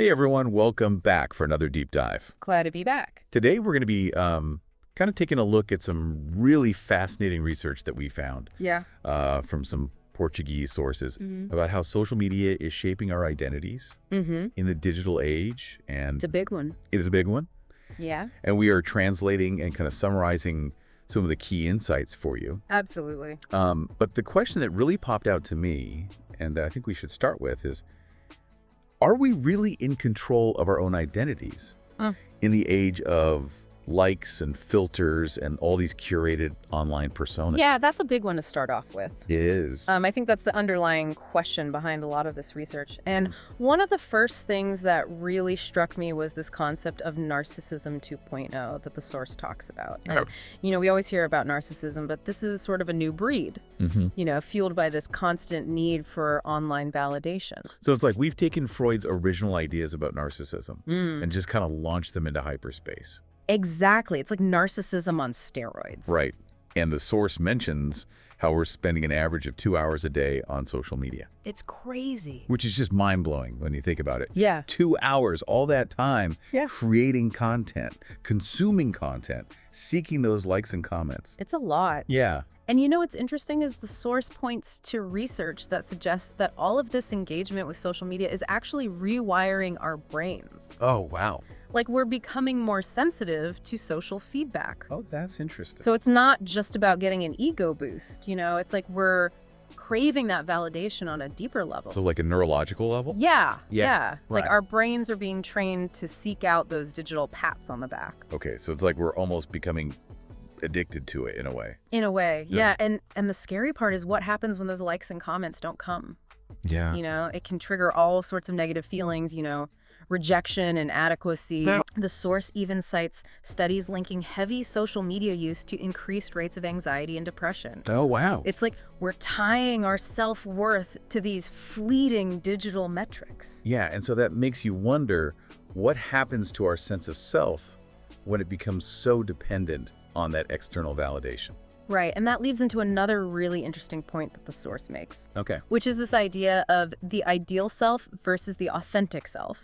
Hey everyone, welcome back for another deep dive. Glad to be back. Today we're going to be kind of taking a look at some really fascinating research that we found Yeah. from some Portuguese sources about how social media is shaping our identities in the digital age. And It's a big one. it is a big one. Yeah. And we are translating and kind of summarizing some of the key insights for you. Absolutely. But the question that really popped out to me, and that I think we should start with, is are we really in control of our own identities in the age of likes and filters and all these curated online personas? Yeah, that's a big one to start off with. It is. I think that's the underlying question behind a lot of this research. And one of the first things that really struck me was this concept of Narcissism 2.0 that the source talks about. And, we always hear about narcissism, but this is sort of a new breed, fueled by this constant need for online validation. So it's like we've taken Freud's original ideas about narcissism and just kind of launched them into hyperspace. Exactly. It's like narcissism on steroids. Right. And the source mentions how we're spending an average of 2 hours a day on social media. It's crazy. Which is just mind-blowing when you think about it. Yeah. 2 hours, all that time, Yeah. creating content, consuming content, seeking those likes and comments. It's a lot. Yeah. And what's interesting is the source points to research that suggests that all of this engagement with social media is actually rewiring our brains. Oh, wow. Like we're becoming more sensitive to social feedback. Oh, that's interesting. So it's not just about getting an ego boost, it's like we're craving that validation on a deeper level. So like a neurological level? Yeah. Right. Like our brains are being trained to seek out those digital pats on the back. Okay, so it's like we're almost becoming addicted to it in a way. In a way, Yeah. yeah. And the scary part is what happens when those likes and comments don't come. Yeah. It can trigger all sorts of negative feelings, rejection, inadequacy. Yeah. The source even cites studies linking heavy social media use to increased rates of anxiety and depression. Oh, wow. It's like we're tying our self-worth to these fleeting digital metrics. Yeah, and so that makes you wonder what happens to our sense of self when it becomes so dependent on that external validation. Right, and that leads into another really interesting point that the source makes. Okay. Which is this idea of the ideal self versus the authentic self.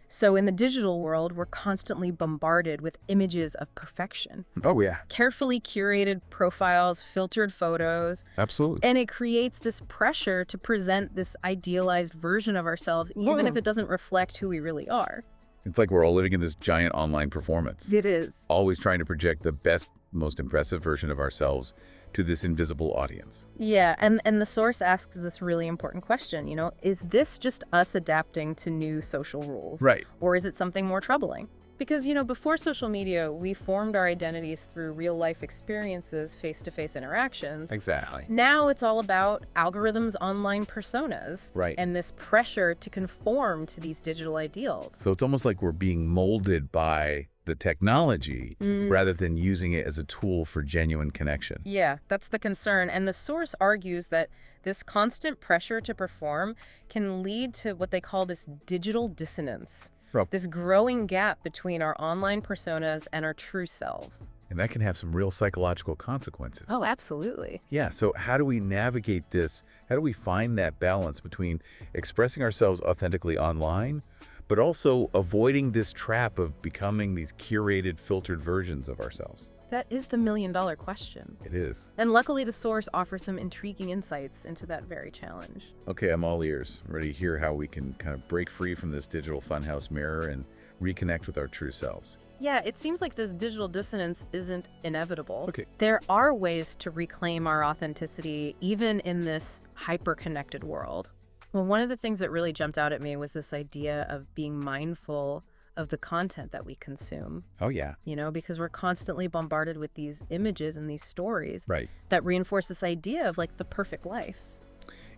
So in the digital world, we're constantly bombarded with images of perfection. Oh, yeah. Carefully curated profiles, filtered photos. Absolutely. And it creates this pressure to present this idealized version of ourselves, even if it doesn't reflect who we really are. It's like we're all living in this giant online performance. It is. Always trying to project the best, most impressive version of ourselves to this invisible audience. Yeah, and the source asks this really important question, is this just us adapting to new social rules? Right. Or is it something more troubling? Because, before social media, we formed our identities through real-life experiences, face-to-face interactions. Exactly. Now it's all about algorithms, online personas. Right. And this pressure to conform to these digital ideals. So it's almost like we're being molded by the technology rather than using it as a tool for genuine connection. Yeah, that's the concern. And the source argues that this constant pressure to perform can lead to what they call this digital dissonance. This growing gap between our online personas and our true selves. And that can have some real psychological consequences. Oh, absolutely. Yeah, so how do we navigate this? How do we find that balance between expressing ourselves authentically online, but also avoiding this trap of becoming these curated, filtered versions of ourselves? That is the million-dollar question. It is. And luckily, the source offers some intriguing insights into that very challenge. Okay, I'm all ears. I'm ready to hear how we can kind of break free from this digital funhouse mirror and reconnect with our true selves. Yeah, it seems like this digital dissonance isn't inevitable. Okay. There are ways to reclaim our authenticity, even in this hyper-connected world. Well, one of the things that really jumped out at me was this idea of being mindful of the content that we consume. Oh, yeah. Because we're constantly bombarded with these images and these stories Right. that reinforce this idea of like the perfect life.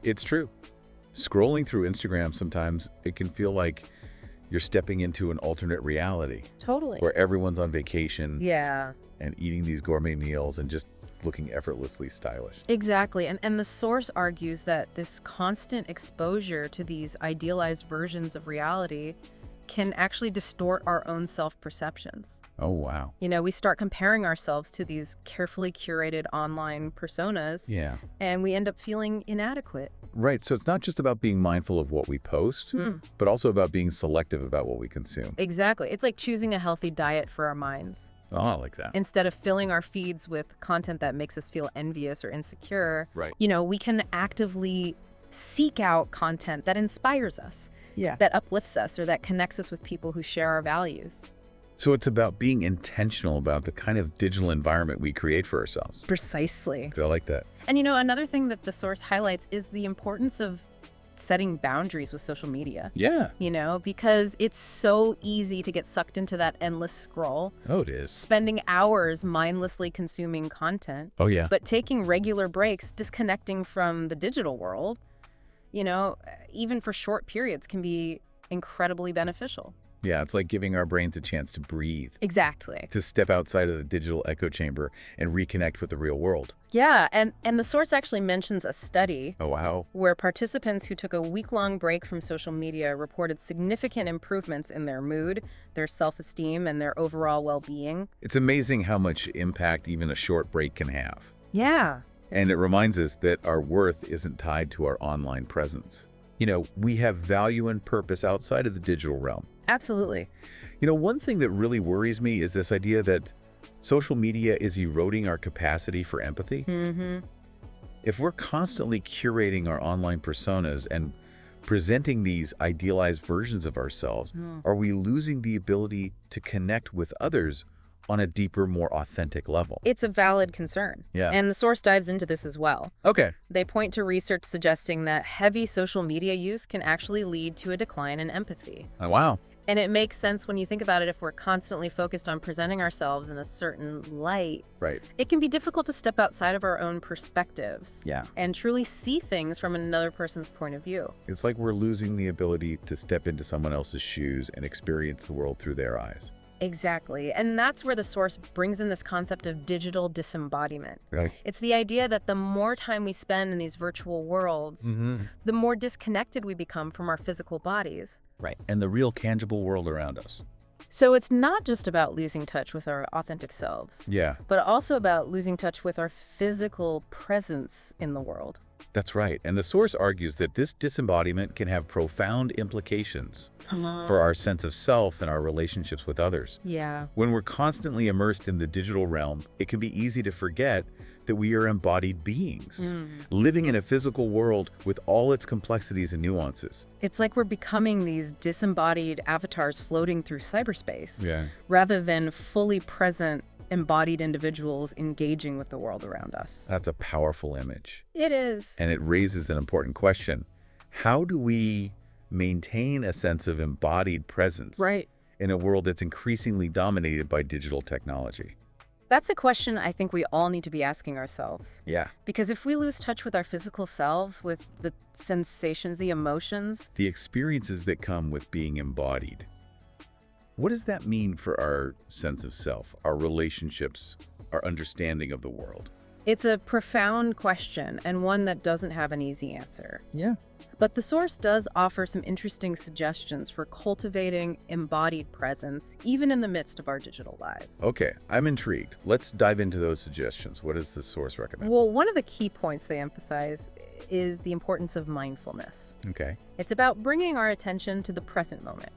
It's true. Scrolling through Instagram sometimes, it can feel like you're stepping into an alternate reality Totally. where everyone's on vacation Yeah. and eating these gourmet meals and just looking effortlessly stylish. Exactly. And the source argues that this constant exposure to these idealized versions of reality can actually distort our own self-perceptions. Oh, wow. We start comparing ourselves to these carefully curated online personas, Yeah. and we end up feeling inadequate Right. So it's not just about being mindful of what we post, but also about being selective about what we consume. Exactly. It's like choosing a healthy diet for our minds. Oh, I like that. Instead of filling our feeds with content that makes us feel envious or insecure, Right. we can actively seek out content that inspires us, Yeah. that uplifts us, or that connects us with people who share our values. So it's about being intentional about the kind of digital environment we create for ourselves. Precisely. I like that. And another thing that the source highlights is the importance of setting boundaries with social media. Yeah. Because it's so easy to get sucked into that endless scroll, Oh, it is. spending hours mindlessly consuming content, Oh, yeah. but taking regular breaks, disconnecting from the digital world, even for short periods can be incredibly beneficial. Yeah, it's like giving our brains a chance to breathe, Exactly. to step outside of the digital echo chamber and reconnect with the real world. Yeah, and the source actually mentions a study Oh, wow. where participants who took a week-long break from social media reported significant improvements in their mood, their self-esteem, and their overall well-being. It's amazing how much impact even a short break can have. Yeah. And it reminds us that our worth isn't tied to our online presence. We have value and purpose outside of the digital realm. Absolutely. One thing that really worries me is this idea that social media is eroding our capacity for empathy. Mm-hmm. If we're constantly curating our online personas and presenting these idealized versions of ourselves, are we losing the ability to connect with others on a deeper, more authentic level? It's a valid concern. Yeah. And the source dives into this as well. Okay. They point to research suggesting that heavy social media use can actually lead to a decline in empathy. Oh, wow. And it makes sense when you think about it. If we're constantly focused on presenting ourselves in a certain light, Right. it can be difficult to step outside of our own perspectives Yeah. and truly see things from another person's point of view. It's like we're losing the ability to step into someone else's shoes and experience the world through their eyes. Exactly. And that's where the source brings in this concept of digital disembodiment. Right. It's the idea that the more time we spend in these virtual worlds, the more disconnected we become from our physical bodies. Right. And the real tangible world around us. So it's not just about losing touch with our authentic selves, Yeah, but also about losing touch with our physical presence in the world. that's right. And the source argues that this disembodiment can have profound implications for our sense of self and our relationships with others. Yeah. When we're constantly immersed in the digital realm, it can be easy to forget that we are embodied beings, living in a physical world with all its complexities and nuances. It's like we're becoming these disembodied avatars floating through cyberspace, Yeah. rather than fully present, embodied individuals engaging with the world around us. That's a powerful image. It is. And it raises an important question. How do we maintain a sense of embodied presence Right. in a world that's increasingly dominated by digital technology? That's a question I think we all need to be asking ourselves. Yeah. Because if we lose touch with our physical selves, with the sensations, the emotions, The experiences that come with being embodied. What does that mean for our sense of self, our relationships, our understanding of the world? it's a profound question and one that doesn't have an easy answer. Yeah. But the source does offer some interesting suggestions for cultivating embodied presence, even in the midst of our digital lives. Okay, I'm intrigued. Let's dive into those suggestions. What does the source recommend? Well, one of the key points they emphasize is the importance of mindfulness. Okay. It's about bringing our attention to the present moment,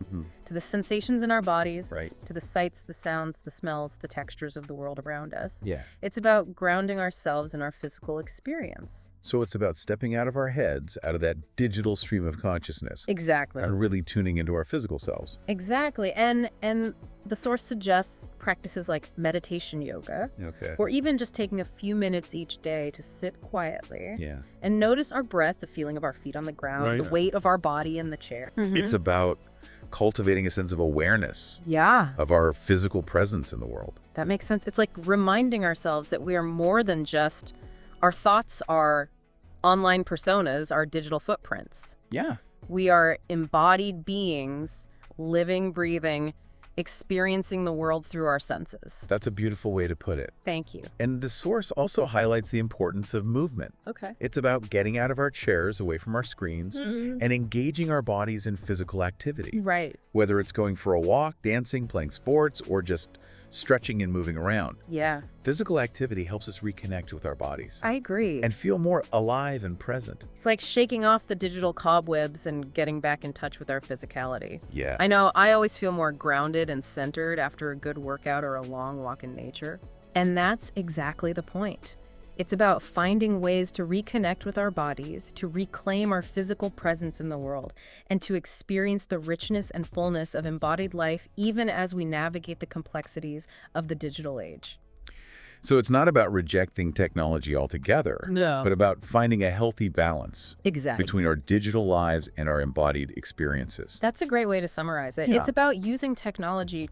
to the sensations in our bodies, Right. to the sights, the sounds, the smells, the textures of the world around us. Yeah. It's about grounding ourselves in our physical experience. So it's about stepping out of our heads, out of that digital stream of consciousness, Exactly. and really tuning into our physical selves. Exactly. And the source suggests practices like meditation yoga, Okay. or even just taking a few minutes each day to sit quietly Yeah. and notice our breath, the feeling of our feet on the ground, Right. the weight of our body in the chair. It's about cultivating a sense of awareness Yeah, of our physical presence in the world. that makes sense. It's like reminding ourselves that we are more than just our thoughts, our online personas, our digital footprints. Yeah. We are embodied beings, living, breathing, experiencing the world through our senses. That's a beautiful way to put it. Thank you. And the source also highlights the importance of movement. Okay. It's about getting out of our chairs, away from our screens, and engaging our bodies in physical activity. Right. Whether it's going for a walk, dancing, playing sports, or just stretching and moving around. Yeah, Physical activity helps us reconnect with our bodies I agree. and feel more alive and present. It's like shaking off the digital cobwebs and getting back in touch with our physicality. Yeah. I know I always feel more grounded and centered after a good workout or a long walk in nature. And that's exactly the point. It's about finding ways to reconnect with our bodies, to reclaim our physical presence in the world, and to experience the richness and fullness of embodied life even as we navigate the complexities of the digital age. So it's not about rejecting technology altogether, No. but about finding a healthy balance Exactly. between our digital lives and our embodied experiences. That's a great way to summarize it. Yeah. It's about using technology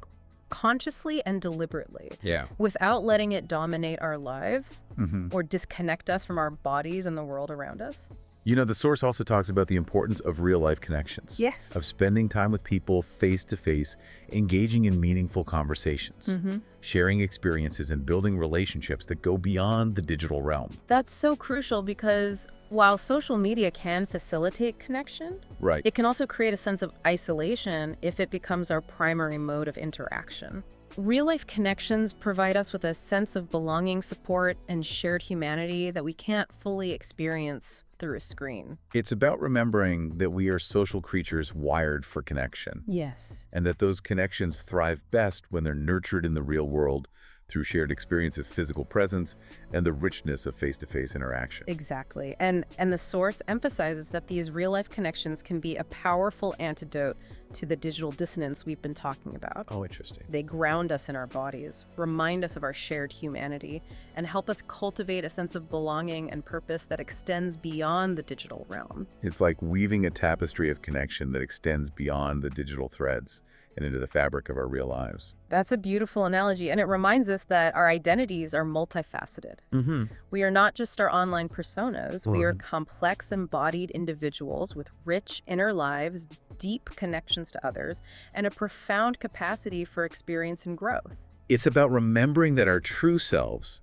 consciously and deliberately, Yeah. without letting it dominate our lives Mm-hmm. or disconnect us from our bodies and the world around us. You know, the source also talks about the importance of real-life connections. Yes. Of spending time with people face-to-face, engaging in meaningful conversations, Mm-hmm. sharing experiences, and building relationships that go beyond the digital realm. That's so crucial because while social media can facilitate connection, Right. it can also create a sense of isolation if it becomes our primary mode of interaction. Real-life connections provide us with a sense of belonging, support, and shared humanity that we can't fully experience through a screen. It's about remembering that we are social creatures wired for connection, Yes. and that those connections thrive best when they're nurtured in the real world through shared experience of physical presence and the richness of face-to-face interaction. Exactly. And the source emphasizes that these real-life connections can be a powerful antidote to the digital dissonance we've been talking about. Oh, interesting. They ground us in our bodies, remind us of our shared humanity, and help us cultivate a sense of belonging and purpose that extends beyond the digital realm. It's like weaving a tapestry of connection that extends beyond the digital threads and into the fabric of our real lives. That's a beautiful analogy, and it reminds us that our identities are multifaceted. Mm-hmm. We are not just our online personas. We are Right. complex, embodied individuals with rich inner lives, deep connections to others, and a profound capacity for experience and growth. It's about remembering that our true selves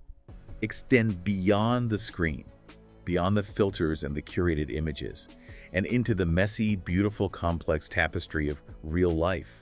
extend beyond the screen, beyond the filters and the curated images, and into the messy, beautiful, complex tapestry of real life.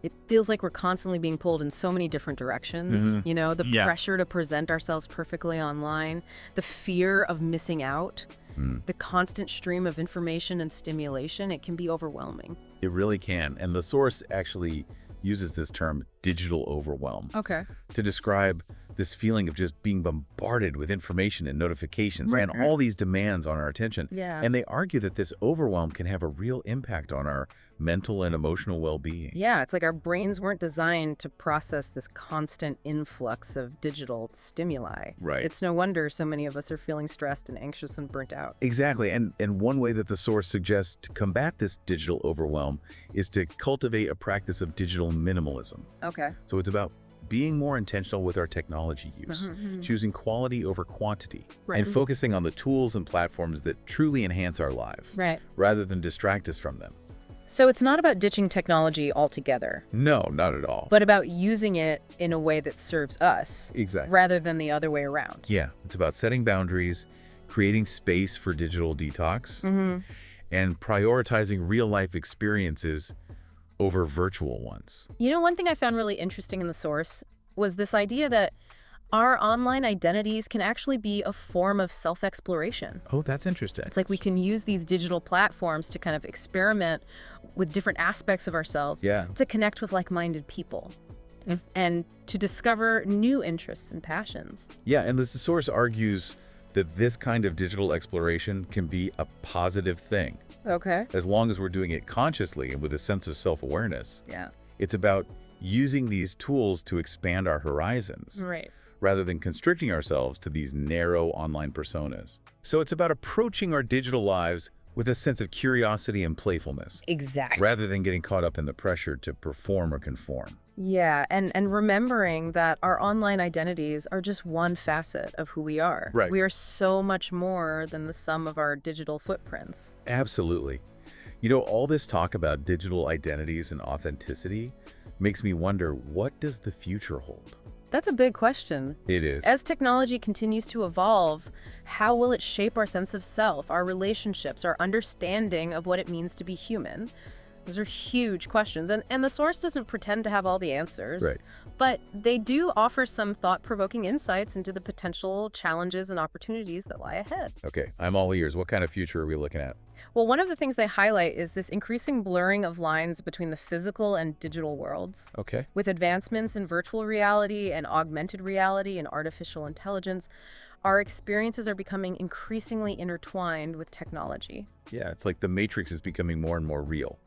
It feels like we're constantly being pulled in so many different directions. Mhm. You know, the Yeah. pressure to present ourselves perfectly online, the fear of missing out, Mm. the constant stream of information and stimulation. It can be overwhelming. It really can. And the source actually uses this term, digital overwhelm, Okay. to describe this feeling of just being bombarded with information and notifications Right, and right. all these demands on our attention. Yeah. And they argue that this overwhelm can have a real impact on our mental and emotional well-being. Yeah, it's like our brains weren't designed to process this constant influx of digital stimuli. Right. It's no wonder so many of us are feeling stressed and anxious and burnt out. Exactly. And one way that the source suggests to combat this digital overwhelm is to cultivate a practice of digital minimalism. Okay. So it's about being more intentional with our technology use, choosing quality over quantity, Right. and focusing on the tools and platforms that truly enhance our life, Right. rather than distract us from them. So it's not about ditching technology altogether, No, not at all. but about using it in a way that serves us Exactly. rather than the other way around. Yeah, it's about setting boundaries, creating space for digital detox, and prioritizing real-life experiences over virtual ones. You know, one thing I found really interesting in the source was this idea that our online identities can actually be a form of self-exploration. Oh, that's interesting. It's like we can use these digital platforms to kind of experiment with different aspects of ourselves Yeah. to connect with like-minded people and to discover new interests and passions. Yeah, and the source argues that this kind of digital exploration can be a positive thing, Okay. as long as we're doing it consciously and with a sense of self-awareness. Yeah. It's about using these tools to expand our horizons, Right. rather than constricting ourselves to these narrow online personas. So it's about approaching our digital lives with a sense of curiosity and playfulness, Exactly. rather than getting caught up in the pressure to perform or conform. Yeah, and remembering that our online identities are just one facet of who we are. Right. We are so much more than the sum of our digital footprints. Absolutely. You know, all this talk about digital identities and authenticity makes me wonder, what does the future hold? That's a big question. It is. As technology continues to evolve, how will it shape our sense of self, our relationships, our understanding of what it means to be human? Those are huge questions. And the source doesn't pretend to have all the answers. Right. But they do offer some thought-provoking insights into the potential challenges and opportunities that lie ahead. Okay, I'm all ears. What kind of future are we looking at? Well, one of the things they highlight is this increasing blurring of lines between the physical and digital worlds. Okay. With advancements in virtual reality and augmented reality and artificial intelligence, our experiences are becoming increasingly intertwined with technology. Yeah, it's like the Matrix is becoming more and more real.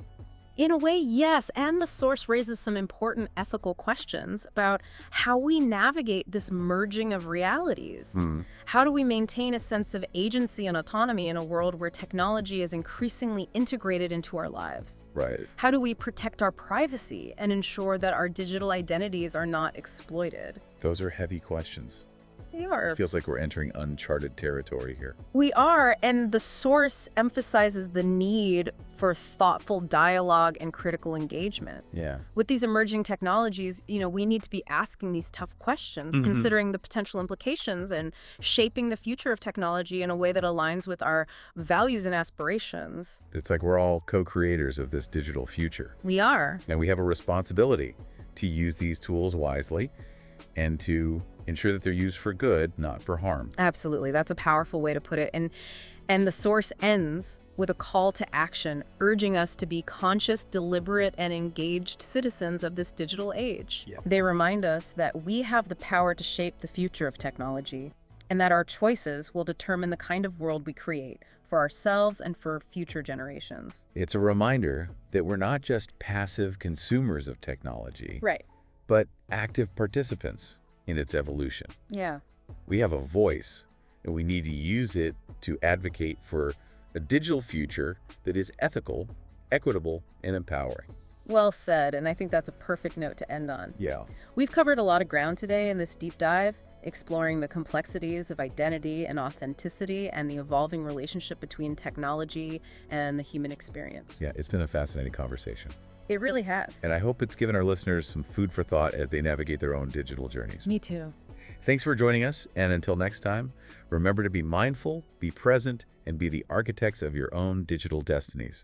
In a way, yes, and the source raises some important ethical questions about how we navigate this merging of realities. How do we maintain a sense of agency and autonomy in a world where technology is increasingly integrated into our lives? Right. How do we protect our privacy and ensure that our digital identities are not exploited? Those are heavy questions. They are. It feels like we're entering uncharted territory here. We are, and the source emphasizes the need for thoughtful dialogue and critical engagement. Yeah. With these emerging technologies, we need to be asking these tough questions, considering the potential implications and shaping the future of technology in a way that aligns with our values and aspirations. It's like we're all co-creators of this digital future. We are. And we have a responsibility to use these tools wisely and to ensure that they're used for good, not for harm. Absolutely. That's a powerful way to put it. And the source ends with a call to action, urging us to be conscious, deliberate, and engaged citizens of this digital age. Yeah. They remind us that we have the power to shape the future of technology, and that our choices will determine the kind of world we create for ourselves and for future generations. It's a reminder that we're not just passive consumers of technology, Right. but active participants in its evolution. Yeah. We have a voice, and we need to use it to advocate for a digital future that is ethical, equitable, and empowering. Well said, and I think that's a perfect note to end on. Yeah. We've covered a lot of ground today in this deep dive, exploring the complexities of identity and authenticity and the evolving relationship between technology and the human experience. Yeah, it's been a fascinating conversation. It really has. And I hope it's given our listeners some food for thought as they navigate their own digital journeys. Me too. Thanks for joining us, and until next time, remember to be mindful, be present, and be the architects of your own digital destinies.